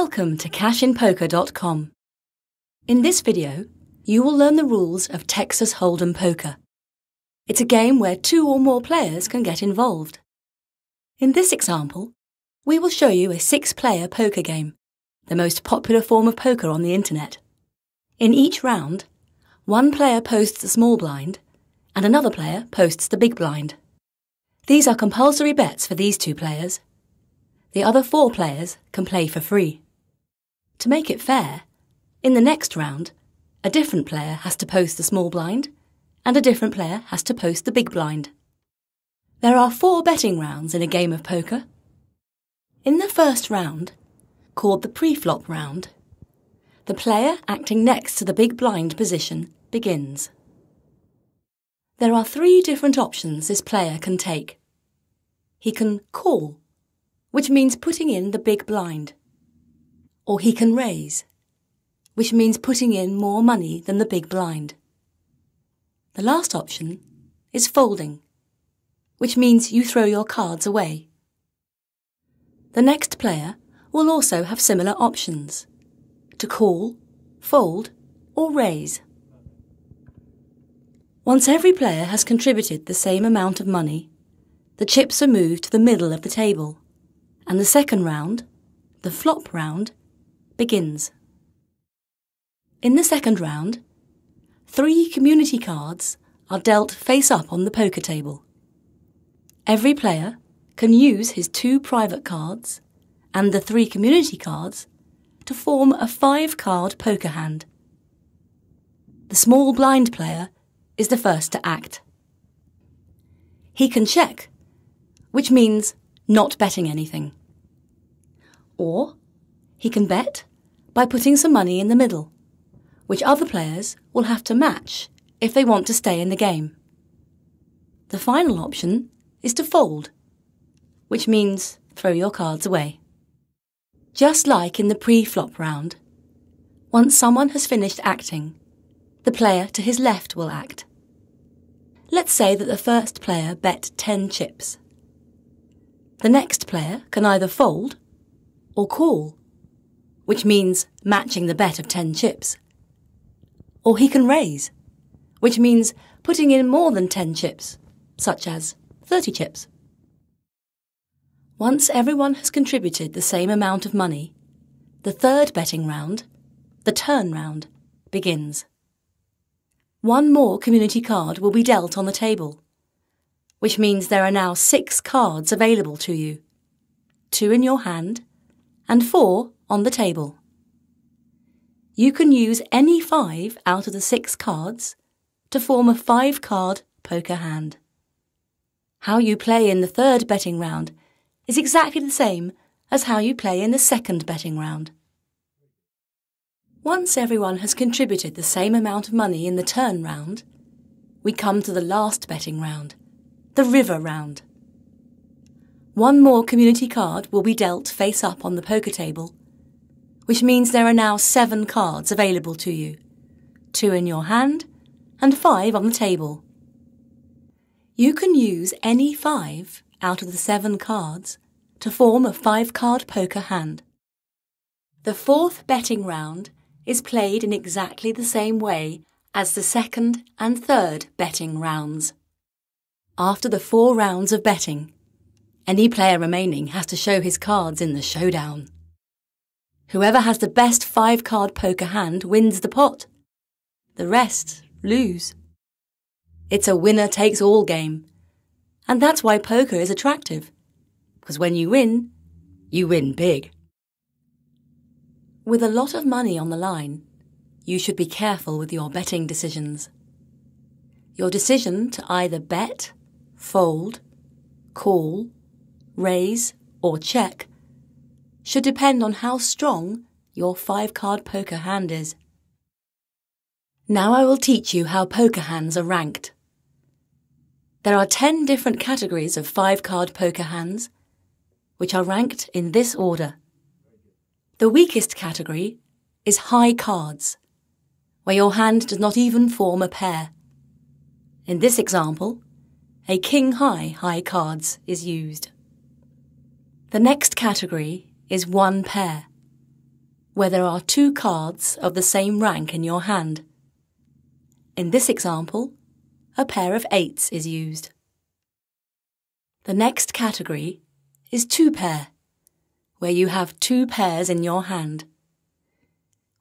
Welcome to cashinpoker.com. In this video, you will learn the rules of Texas Holdem Poker. It's a game where 2 or more players can get involved. In this example, we will show you a 6-player poker game, the most popular form of poker on the internet. In each round, one player posts the small blind and another player posts the big blind. These are compulsory bets for these 2 players. The other 4 players can play for free. To make it fair, in the next round, a different player has to post the small blind and a different player has to post the big blind. There are 4 betting rounds in a game of poker. In the first round, called the PREFLOP round, the player acting next to the big blind position begins. There are 3 different options this player can take. He can call, which means putting in the big blind. Or he can raise, which means putting in more money than the big blind. The last option is folding, which means you throw your cards away. The next player will also have similar options, to call, fold, or raise. Once every player has contributed the same amount of money, the chips are moved to the middle of the table, and the second round, the flop round, begins. In the second round, 3 community cards are dealt face up on the poker table. Every player can use his 2 private cards and the 3 community cards to form a 5-card poker hand. The small blind player is the first to act. He can check, which means not betting anything. Or he can bet by putting some money in the middle, which other players will have to match if they want to stay in the game. The final option is to fold, which means throw your cards away. Just like in the pre-flop round, once someone has finished acting, the player to his left will act. Let's say that the first player bet 10 chips. The next player can either fold or call, which means matching the bet of 10 chips. Or he can raise, which means putting in more than 10 chips, such as 30 chips. Once everyone has contributed the same amount of money, the third betting round, the turn round, begins. 1 more community card will be dealt on the table, which means there are now 6 cards available to you, 2 in your hand and 4 on the table. You can use any 5 out of the 6 cards to form a 5-card poker hand. How you play in the third betting round is exactly the same as how you play in the second betting round. Once everyone has contributed the same amount of money in the turn round, we come to the last betting round, the river round. 1 more community card will be dealt face up on the poker table, which means there are now 7 cards available to you, 2 in your hand and 5 on the table. You can use any 5 out of the 7 cards to form a 5-card poker hand. The 4th betting round is played in exactly the same way as the 2nd and 3rd betting rounds. After the 4 rounds of betting, any player remaining has to show his cards in the showdown. Whoever has the best 5-card poker hand wins the pot. The rest lose. It's a winner-takes-all game. And that's why poker is attractive. Because when you win big. With a lot of money on the line, you should be careful with your betting decisions. Your decision to either bet, fold, call, raise, or check should depend on how strong your 5-card poker hand is. Now I will teach you how poker hands are ranked. There are 10 different categories of 5-card poker hands, which are ranked in this order. The weakest category is high cards, where your hand does not even form a pair. In this example, a king-high high cards is used. The next category is 1 pair, where there are two cards of the same rank in your hand. In this example, a pair of 8s is used. The next category is 2-pair, where you have 2 pairs in your hand.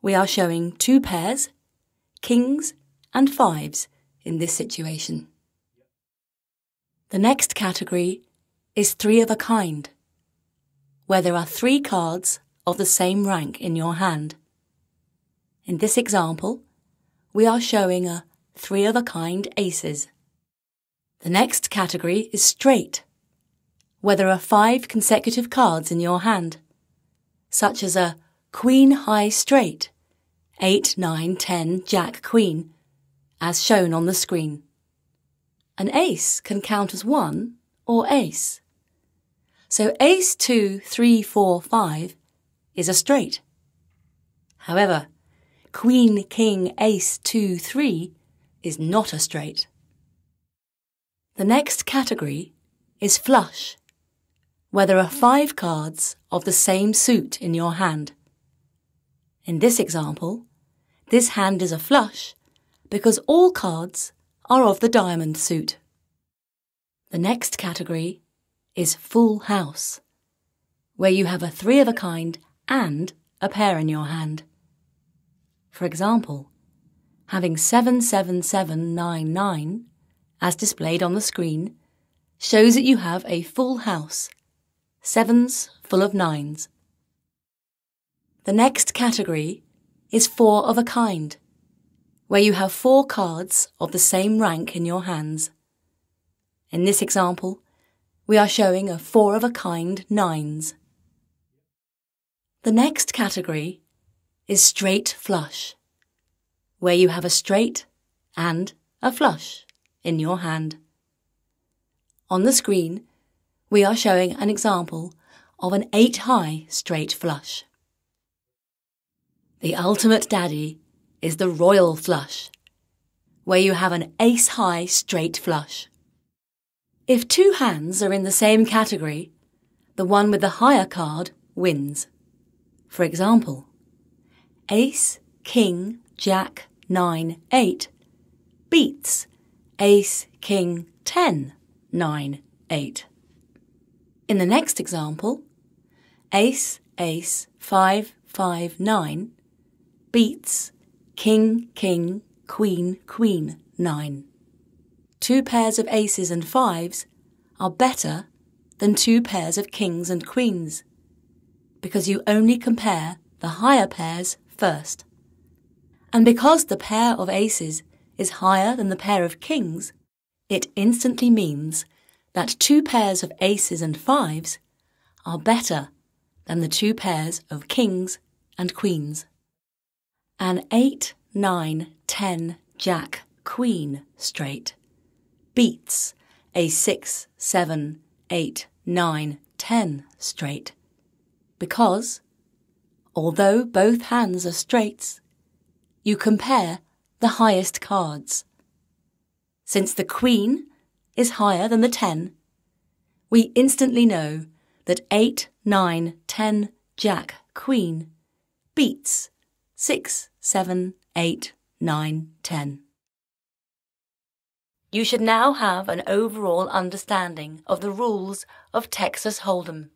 We are showing 2 pairs, kings and 5s in this situation. The next category is 3 of a kind, where there are 3 cards of the same rank in your hand. In this example, we are showing a 3 of a kind aces. The next category is straight, where there are 5 consecutive cards in your hand, such as a queen high straight, 8, 9, 10, jack, queen, as shown on the screen. An ace can count as 1 or ace. So ace 2, 3, 4, 5 is a straight. However, queen, king, ace 2, 3 is not a straight. The next category is flush, where there are 5 cards of the same suit in your hand. In this example, this hand is a flush because all cards are of the diamond suit. The next category is full house, where you have a 3 of a kind and a pair in your hand. For example, having 7, 7, 7, 9, 9, as displayed on the screen, shows that you have a full house, 7s full of 9s. The next category is 4 of a kind, where you have 4 cards of the same rank in your hands. In this example, we are showing a 4 of a kind 9s. The next category is straight flush, where you have a straight and a flush in your hand. On the screen, we are showing an example of an 8 high straight flush. The ultimate daddy is the royal flush, where you have an ace high straight flush. If 2 hands are in the same category, the one with the higher card wins. For example, ace, king, jack, 9, 8 beats ace, king, 10, 9, 8. In the next example, ace, ace, 5, 5, 9 beats king, king, queen, queen, 9. 2 pairs of aces and 5s are better than 2 pairs of kings and queens, because you only compare the higher pairs first. And because the pair of aces is higher than the pair of kings, it instantly means that 2 pairs of aces and 5s are better than the 2 pairs of kings and queens. An 8, 9, 10, jack, queen straight beats a 6, 7, 8, 9, 10 straight, because, although both hands are straights, you compare the highest cards. Since the queen is higher than the 10, we instantly know that 8, 9, 10, jack, queen beats 6, 7, 8, 9, 10. You should now have an overall understanding of the rules of Texas Hold'em.